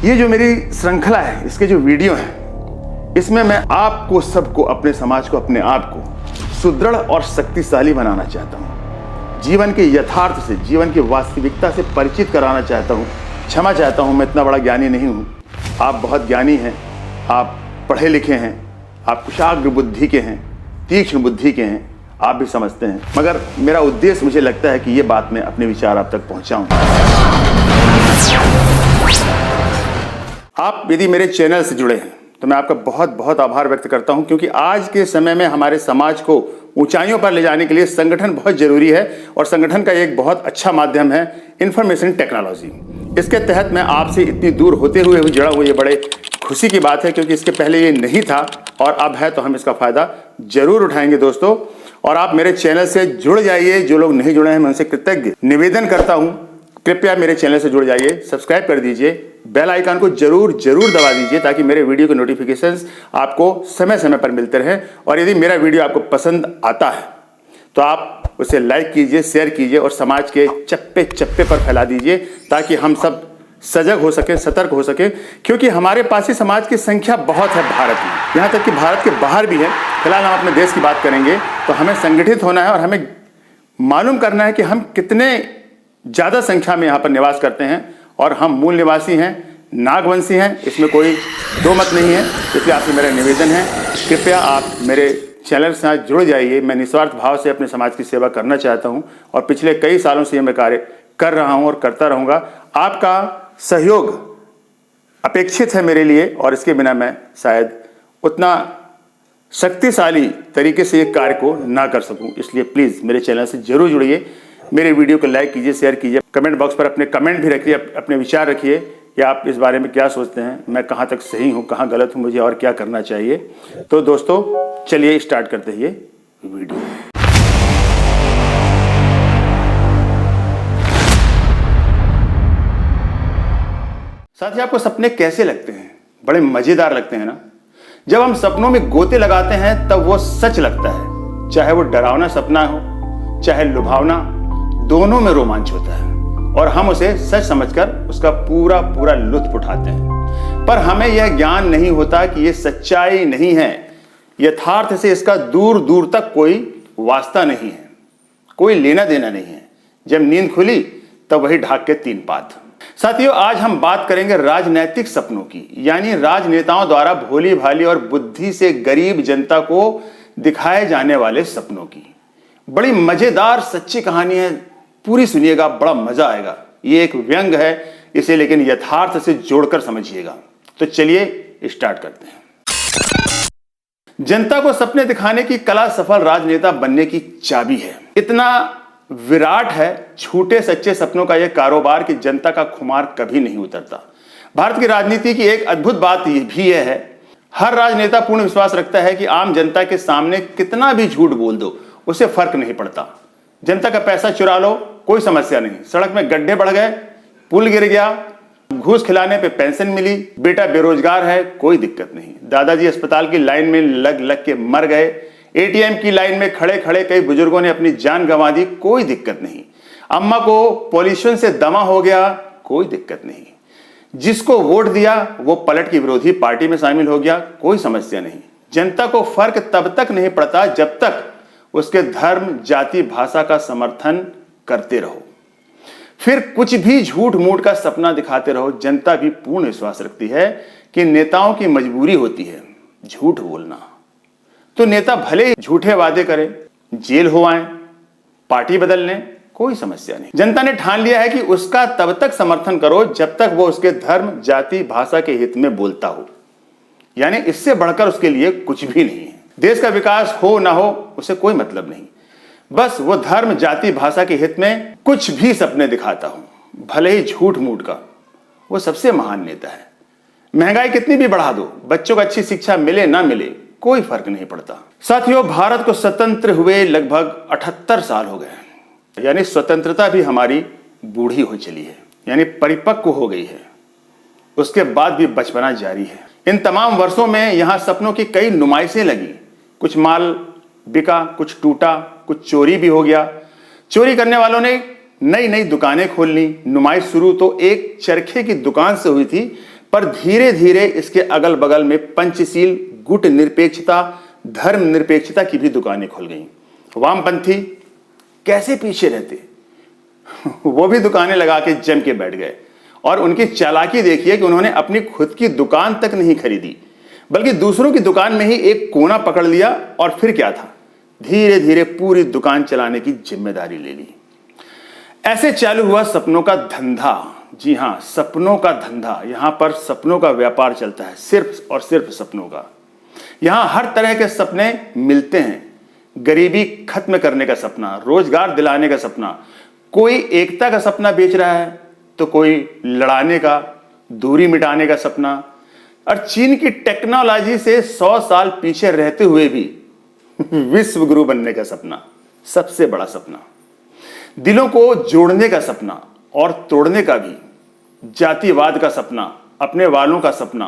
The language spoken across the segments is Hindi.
ये जो मेरी श्रृंखला है, इसके जो वीडियो हैं, इसमें मैं आपको सबको, अपने समाज को, अपने आप को सुदृढ़ और शक्तिशाली बनाना चाहता हूँ। जीवन के यथार्थ से, जीवन की वास्तविकता से परिचित कराना चाहता हूँ। क्षमा चाहता हूँ, मैं इतना बड़ा ज्ञानी नहीं हूँ। आप बहुत ज्ञानी हैं, आप पढ़े लिखे हैं, आप कुशाग्र बुद्धि के हैं, तीक्ष्ण बुद्धि के हैं, आप भी समझते हैं। मगर मेरा उद्देश्य, मुझे लगता है कि ये बात मैं अपने विचार आप तक पहुँचाऊँ। आप यदि मेरे चैनल से जुड़े हैं तो मैं आपका बहुत बहुत आभार व्यक्त करता हूं, क्योंकि आज के समय में हमारे समाज को ऊंचाइयों पर ले जाने के लिए संगठन बहुत जरूरी है। और संगठन का एक बहुत अच्छा माध्यम है इंफॉर्मेशन टेक्नोलॉजी। इसके तहत मैं आपसे इतनी दूर होते हुए भी जुड़ा हुआ, ये बड़े खुशी की बात है, क्योंकि इसके पहले ये नहीं था और अब है, तो हम इसका फायदा जरूर उठाएंगे दोस्तों। और आप मेरे चैनल से जुड़ जाइए। जो लोग नहीं जुड़े हैं, मैं उनसे कृतज्ञ निवेदन करता हूं, कृपया मेरे चैनल से जुड़ जाइए, सब्सक्राइब कर दीजिए, बेल आइकन को जरूर दबा दीजिए, ताकि मेरे वीडियो के नोटिफिकेशंस आपको समय समय पर मिलते रहें। और यदि मेरा वीडियो आपको पसंद आता है तो आप उसे लाइक कीजिए, शेयर कीजिए और समाज के चप्पे चप्पे पर फैला दीजिए, ताकि हम सब सजग हो सके, सतर्क हो सके। क्योंकि हमारे पास ही समाज की संख्या बहुत है भारत में, यहाँ तक कि भारत के बाहर भी है। फिलहाल हम अपने देश की बात करेंगे तो हमें संगठित होना है और हमें मालूम करना है कि हम कितने ज़्यादा संख्या में यहाँ पर निवास करते हैं। और हम मूल निवासी हैं, नागवंशी हैं, इसमें कोई दो मत नहीं है। इसलिए आपसे मेरा निवेदन है, कृपया आप मेरे चैनल के साथ जुड़ जाइए। मैं निस्वार्थ भाव से अपने समाज की सेवा करना चाहता हूँ और पिछले कई सालों से ये मैं कार्य कर रहा हूँ और करता रहूँगा। आपका सहयोग अपेक्षित है मेरे लिए, और इसके बिना मैं शायद उतना शक्तिशाली तरीके से ये कार्य को ना कर सकूं। इसलिए प्लीज़ मेरे चैनल से जरूर जुड़िए, मेरे वीडियो को लाइक कीजिए, शेयर कीजिए, कमेंट बॉक्स पर अपने कमेंट भी रखिए, अपने विचार रखिए कि आप इस बारे में क्या सोचते हैं, मैं कहाँ तक सही हूँ, कहाँ गलत हूँ, मुझे और क्या करना चाहिए। तो दोस्तों चलिए स्टार्ट करते हैं ये वीडियो। साथी, आपको सपने कैसे लगते हैं? बड़े मजेदार लगते हैं ना। जब हम सपनों में गोते लगाते हैं तब वो सच लगता है। चाहे वो डरावना सपना हो, चाहे लुभावना, दोनों में रोमांच होता है और हम उसे सच समझकर उसका पूरा पूरा लुत्फ उठाते हैं। पर हमें यह ज्ञान नहीं होता कि यह सच्चाई नहीं है। यथार्थ से इसका दूर दूर तक कोई वास्ता नहीं है, कोई लेना देना नहीं है। जब नींद खुली तब वही ढाक के तीन पात। साथियों, आज हम बात करेंगे राजनैतिक सपनों की, यानी राजनेताओं द्वारा भोली भाली और बुद्धि से गरीब जनता को दिखाए जाने वाले सपनों की। बड़ी मजेदार सच्ची कहानी है, पूरी सुनिएगा, बड़ा मजा आएगा। ये एक व्यंग है इसे, लेकिन यथार्थ से जोड़कर समझिएगा। तो चलिए स्टार्ट करते हैं। जनता को सपने दिखाने की कला सफल राजनेता बनने की चाबी है। इतना विराट है झूठे सच्चे सपनों का यह कारोबार कि जनता का खुमार कभी नहीं उतरता। भारत की राजनीति की एक अद्भुत बात भी यह है, हर राजनेता पूर्ण विश्वास रखता है कि आम जनता के सामने कितना भी झूठ बोल दो, उसे फर्क नहीं पड़ता। जनता का पैसा चुरा लो, कोई समस्या नहीं। सड़क में गड्ढे बढ़ गए, पुल गिर गया, घूस खिलाने पे पेंशन मिली, बेटा बेरोजगार है, कोई दिक्कत नहीं। दादाजी अस्पताल की लाइन में लग लग के मर गए, एटीएम की लाइन में खड़े खड़े कई बुजुर्गों ने अपनी जान गंवा दी, कोई दिक्कत नहीं। अम्मा को पॉल्यूशन से दमा हो गया, कोई दिक्कत नहीं। जिसको वोट दिया वो पलट की विरोधी पार्टी में शामिल हो गया, कोई समस्या नहीं। जनता को फर्क तब तक नहीं पड़ता जब तक उसके धर्म, जाति, भाषा का समर्थन करते रहो। फिर कुछ भी झूठ मूठ का सपना दिखाते रहो। जनता भी पूर्ण विश्वास रखती है कि नेताओं की मजबूरी होती है झूठ बोलना। तो नेता भले ही झूठे वादे करें, जेल हो आए, पार्टी बदल लें, कोई समस्या नहीं। जनता ने ठान लिया है कि उसका तब तक समर्थन करो जब तक वो उसके धर्म, जाति, भाषा के हित में बोलता हो। यानी इससे बढ़कर उसके लिए कुछ भी नहीं है। देश का विकास हो ना हो उसे कोई मतलब नहीं, बस वो धर्म, जाति, भाषा के हित में कुछ भी सपने दिखाता हूं, भले ही झूठ मूठ का। वो सबसे महान नेता है। महंगाई कितनी भी बढ़ा दो, बच्चों को अच्छी शिक्षा मिले ना मिले, कोई फर्क नहीं पड़ता। साथियों, भारत को स्वतंत्र हुए लगभग 78 साल हो गए, यानी स्वतंत्रता भी हमारी बूढ़ी हो चली है, यानी परिपक्व हो गई है। उसके बाद भी बचपना जारी है। इन तमाम वर्षों में यहां सपनों की कई नुमाइशें लगी। कुछ माल बिका, कुछ टूटा, कुछ चोरी भी हो गया। चोरी करने वालों ने नई नई दुकानें खोल ली। नुमाइश शुरू तो एक चरखे की दुकान से हुई थी, पर धीरे धीरे इसके अगल बगल में पंचशील, गुट निरपेक्षता, धर्म निरपेक्षता की भी दुकानें खुल गईं। वामपंथी कैसे पीछे रहते, वो भी दुकानें लगा के जम के बैठ गए। और उनकी चालाकी देखिए कि उन्होंने अपनी खुद की दुकान तक नहीं खरीदी, बल्कि दूसरों की दुकान में ही एक कोना पकड़ लिया और फिर क्या था, धीरे धीरे पूरी दुकान चलाने की जिम्मेदारी ले ली। ऐसे चालू हुआ सपनों का धंधा। जी हां, सपनों का धंधा। यहां पर सपनों का व्यापार चलता है, सिर्फ और सिर्फ सपनों का। यहां हर तरह के सपने मिलते हैं। गरीबी खत्म करने का सपना, रोजगार दिलाने का सपना, कोई एकता का सपना बेच रहा है तो कोई लड़ाने का, दूरी मिटाने का सपना, और चीन की टेक्नोलॉजी से 100 साल पीछे रहते हुए भी विश्व गुरु बनने का सपना, सबसे बड़ा सपना। दिलों को जोड़ने का सपना और तोड़ने का भी, जातिवाद का सपना, अपने वालों का सपना,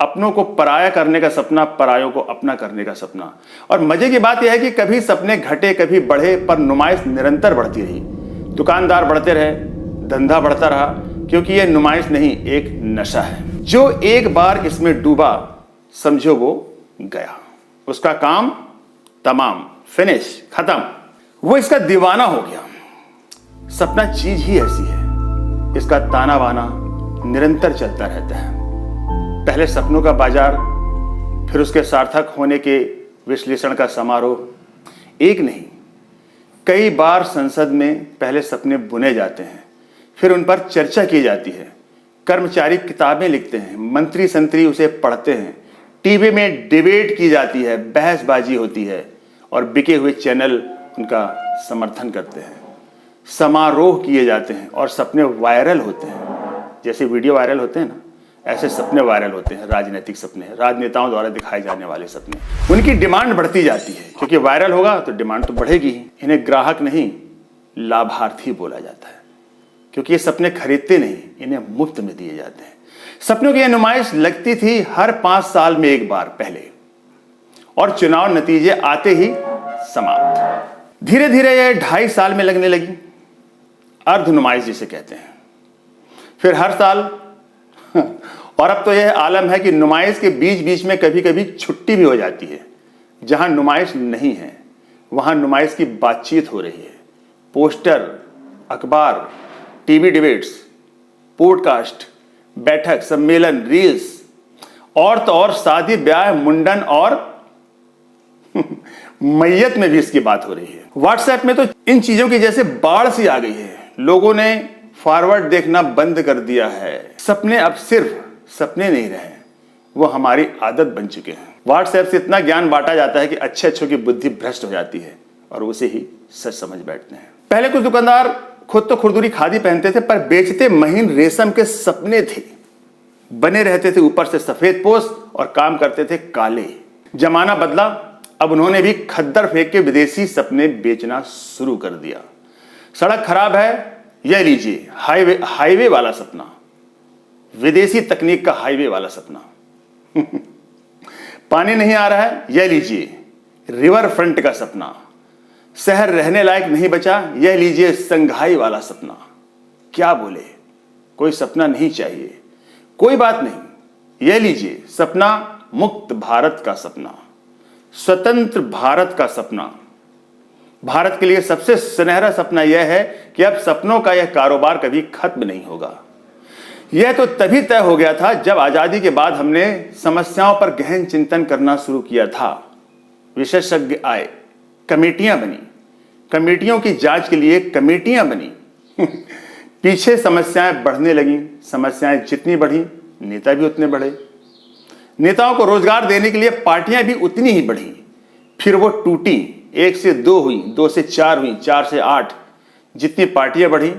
अपनों को पराया करने का सपना, परायों को अपना करने का सपना। और मजे की बात यह है कि कभी सपने घटे कभी बढ़े, पर नुमाइश निरंतर बढ़ती रही। दुकानदार बढ़ते रहे, धंधा बढ़ता रहा, क्योंकि यह नुमाइश नहीं, एक नशा है। जो एक बार इसमें डूबा, समझो वो गया, उसका काम तमाम, फिनिश, खत्म। वो इसका दीवाना हो गया। सपना चीज ही ऐसी है, इसका ताना बाना निरंतर चलता रहता है। पहले सपनों का बाजार, फिर उसके सार्थक होने के विश्लेषण का समारोह। एक नहीं, कई बार संसद में पहले सपने बुने जाते हैं, फिर उन पर चर्चा की जाती है। कर्मचारी किताबें लिखते हैं, मंत्री संतरी उसे पढ़ते हैं, टीवी में डिबेट की जाती है, बहसबाजी होती है, और बिके हुए चैनल उनका समर्थन करते हैं। समारोह किए जाते हैं और सपने वायरल होते हैं। जैसे वीडियो वायरल होते हैं ना, ऐसे सपने वायरल होते हैं। राजनीतिक सपने, राजनेताओं द्वारा दिखाए जाने वाले सपने, उनकी डिमांड बढ़ती जाती है, क्योंकि वायरल होगा तो डिमांड तो बढ़ेगी ही। इन्हें ग्राहक नहीं, लाभार्थी बोला जाता है, क्योंकि ये सपने खरीदते नहीं, इन्हें मुफ्त में दिए जाते हैं। सपनों की यह नुमाइश लगती थी हर 5 साल में एक बार पहले, और चुनाव नतीजे आते ही समाप्त। धीरे धीरे यह 2.5 साल में लगने लगी, अर्ध नुमाइश जिसे कहते हैं। फिर हर साल और अब तो यह आलम है कि नुमाइश के बीच बीच में कभी कभी छुट्टी भी हो जाती है। जहां नुमाइश नहीं है वहां नुमाइश की बातचीत हो रही है। पोस्टर, अखबार, टीवी डिबेट्स, पॉडकास्ट, बैठक, सम्मेलन, रील्स, और तो और शादी, ब्याह, मुंडन और मैयत में भी इसकी बात हो रही है। व्हाट्सएप में तो इन चीजों की जैसे बाढ़ सी आ गई है। लोगों ने फॉरवर्ड देखना बंद कर दिया है। सपने अब सिर्फ सपने नहीं रहे, वो हमारी आदत बन चुके हैं। व्हाट्सएप से इतना ज्ञान बांटा जाता है कि अच्छे अच्छों की बुद्धि भ्रष्ट हो जाती है और उसे ही सच समझ बैठते हैं। पहले कुछ दुकानदार खुद तो खुरदुरी खादी पहनते थे, पर बेचते महीन रेशम के सपने थे। बने रहते थे ऊपर से सफेद पोश और काम करते थे काले। जमाना बदला, अब उन्होंने भी खद्दर फेंक के विदेशी सपने बेचना शुरू कर दिया। सड़क खराब है, यह लीजिए हाईवे वाला सपना, विदेशी तकनीक का हाईवे वाला सपना। पानी नहीं आ रहा है, यह लीजिए रिवर फ्रंट का सपना। शहर रहने लायक नहीं बचा, यह लीजिए संघाई वाला सपना। क्या बोले, कोई सपना नहीं चाहिए, कोई बात नहीं, यह लीजिए सपना मुक्त भारत का सपना, स्वतंत्र भारत का सपना। भारत के लिए सबसे सुनहरा सपना यह है कि अब सपनों का यह कारोबार कभी खत्म नहीं होगा। यह तो तभी तय हो गया था जब आजादी के बाद हमने समस्याओं पर गहन चिंतन करना शुरू किया था। विशेषज्ञ आए, कमेटियां बनी, कमेटियों की जांच के लिए कमेटियां बनी। पीछे समस्याएं बढ़ने लगी, समस्याएं जितनी बढ़ी नेता भी उतने बढ़े। नेताओं को रोजगार देने के लिए पार्टियां भी उतनी ही बढ़ी, फिर वो टूटी, 1 से 2 हुई, 2 से 4 हुई, 4 से 8। जितनी पार्टियां बढ़ी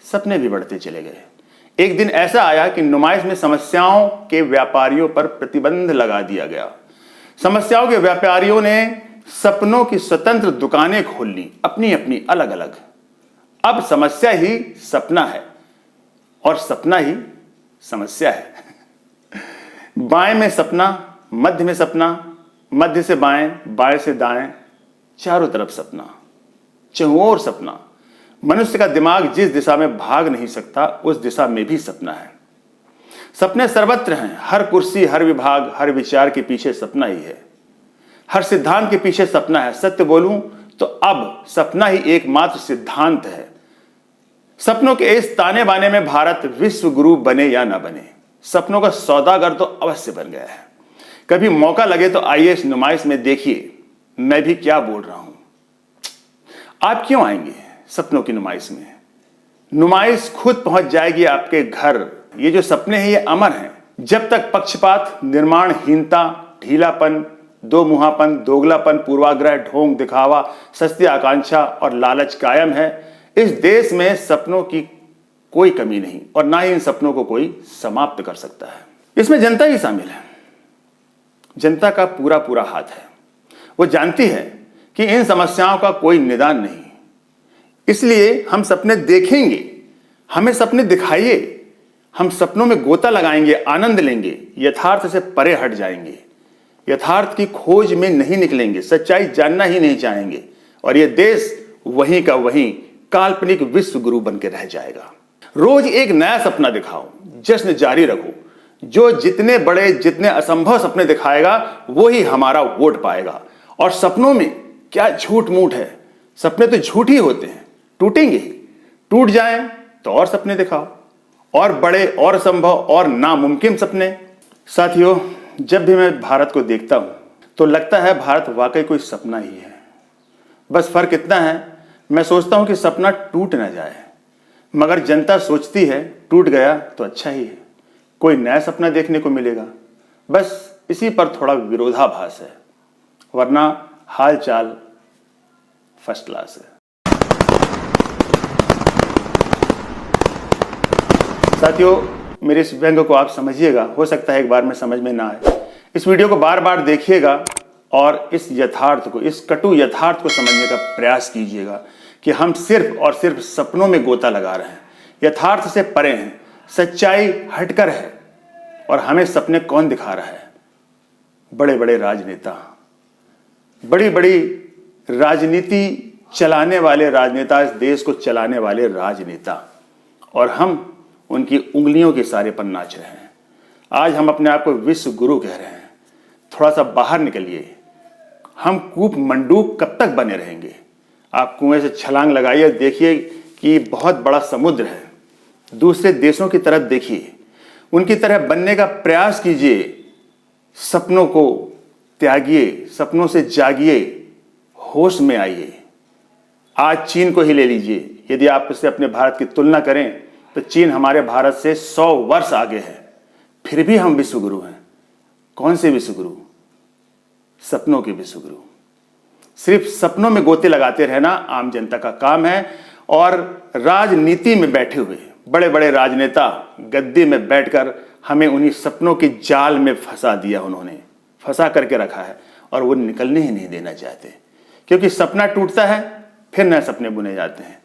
सपने भी बढ़ते चले गए। एक दिन ऐसा आया कि नुमाइश में समस्याओं के व्यापारियों पर प्रतिबंध लगा दिया गया। समस्याओं के व्यापारियों ने सपनों की स्वतंत्र दुकानें खोल ली, अपनी अपनी अलग अलग। अब समस्या ही सपना है और सपना ही समस्या है। बाएं में सपना, मध्य में सपना, मध्य से बाएं, बाएं से दाएं, चारों तरफ सपना, चहुओर सपना। मनुष्य का दिमाग जिस दिशा में भाग नहीं सकता उस दिशा में भी सपना है। सपने सर्वत्र हैं, हर कुर्सी, हर विभाग, हर विचार के पीछे सपना ही है, हर सिद्धांत के पीछे सपना है। सत्य बोलूं तो अब सपना ही एकमात्र सिद्धांत है। सपनों के इस ताने बाने में भारत विश्व गुरु बने या ना बने, सपनों का सौदागर तो अवश्य बन गया है। कभी मौका लगे तो आइए इस नुमाइश में देखिए मैं भी क्या बोल रहा हूं। आप क्यों आएंगे सपनों की नुमाइश में? नुमाइश खुद पहुंच जाएगी आपके घर। ये जो सपने हैं ये अमर हैं। जब तक पक्षपात, निर्माणहीनता, ढीलापन, दो मुहापन, दोगलापन, पूर्वाग्रह, ढोंग, दिखावा, सस्ती आकांक्षा और लालच कायम है, इस देश में सपनों की कोई कमी नहीं और ना ही इन सपनों को कोई समाप्त कर सकता है। इसमें जनता ही शामिल है। जनता का पूरा पूरा हाथ है। वो जानती है कि इन समस्याओं का कोई निदान नहीं, इसलिए हम सपने देखेंगे, हमें सपने दिखाइए, हम सपनों में गोता लगाएंगे, आनंद लेंगे, यथार्थ से परे हट जाएंगे, यथार्थ की खोज में नहीं निकलेंगे, सच्चाई जानना ही नहीं चाहेंगे और यह देश वहीं का वहीं काल्पनिक विश्व गुरु बनकर रह जाएगा। रोज एक नया सपना दिखाओ, जश्न जारी रखो। जो जितने बड़े, जितने असंभव सपने दिखाएगा वो ही हमारा वोट पाएगा। और सपनों में क्या झूठ मूठ है, सपने तो झूठ ही होते हैं, टूटेंगे ही। टूट जाएं तो और सपने दिखाओ, और बड़े, और संभव, और नामुमकिन सपने। साथियों, जब भी मैं भारत को देखता हूं तो लगता है भारत वाकई कोई सपना ही है। बस फर्क इतना है, मैं सोचता हूं कि सपना टूट ना जाए, मगर जनता सोचती है टूट गया तो अच्छा ही है, कोई नया सपना देखने को मिलेगा। बस इसी पर थोड़ा विरोधाभास है, वरना हाल चाल फर्स्ट क्लास है। साथियों, मेरे इस व्यंग को आप समझिएगा, हो सकता है एक बार में समझ में ना आए। इस वीडियो को बार बार देखिएगा और इस यथार्थ को, इस कटु यथार्थ को समझने का प्रयास कीजिएगा कि हम सिर्फ और सिर्फ सपनों में गोता लगा रहे हैं, यथार्थ से परे हैं, सच्चाई हटकर है। और हमें सपने कौन दिखा रहा है? बड़े बड़े राजनेता, बड़ी बड़ी राजनीति चलाने वाले राजनेता, इस देश को चलाने वाले राजनेता, और हम उनकी उंगलियों के इशारे पर नाच रहे हैं। आज हम अपने आप को विश्व गुरु कह रहे हैं। थोड़ा सा बाहर निकलिए। हम कूप मंडूक कब तक बने रहेंगे? आप कुएं से छलांग लगाइए, देखिए कि बहुत बड़ा समुद्र है। दूसरे देशों की तरफ देखिए, उनकी तरह बनने का प्रयास कीजिए। सपनों को त्यागिए, सपनों से जागिए, होश में आइए। आज चीन को ही ले लीजिए। यदि आप उससे अपने भारत की तुलना करें तो चीन हमारे भारत से 100 वर्ष आगे है, फिर भी हम विश्व गुरु हैं। कौन से विश्व गुरु? सपनों के विश्व गुरु। सिर्फ सपनों में गोते लगाते रहना आम जनता का काम है। और राजनीति में बैठे हुए बड़े बड़े राजनेता गद्दी में बैठकर हमें उन्हीं सपनों के जाल में फंसा दिया, उन्होंने फंसा करके रखा है और वो निकलने ही नहीं देना चाहते। क्योंकि सपना टूटता है, फिर नए सपने बुने जाते हैं,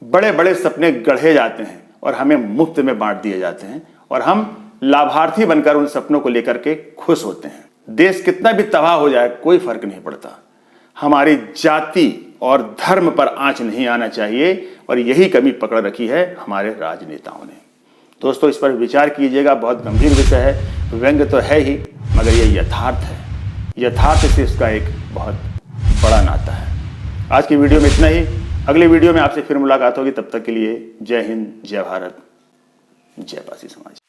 बड़े बड़े सपने गढ़े जाते हैं और हमें मुफ्त में बांट दिए जाते हैं और हम लाभार्थी बनकर उन सपनों को लेकर के खुश होते हैं। देश कितना भी तबाह हो जाए कोई फर्क नहीं पड़ता, हमारी जाति और धर्म पर आंच नहीं आना चाहिए। और यही कमी पकड़ रखी है हमारे राजनेताओं ने। दोस्तों, इस पर विचार कीजिएगा। बहुत गंभीर विषय है, व्यंग्य तो है ही, मगर ये यथार्थ है। यथार्थ से इसका एक बहुत बड़ा नाता है। आज की वीडियो में इतना ही। अगले वीडियो में आपसे फिर मुलाकात होगी। तब तक के लिए जय हिंद, जय भारत, जय पासी समाज।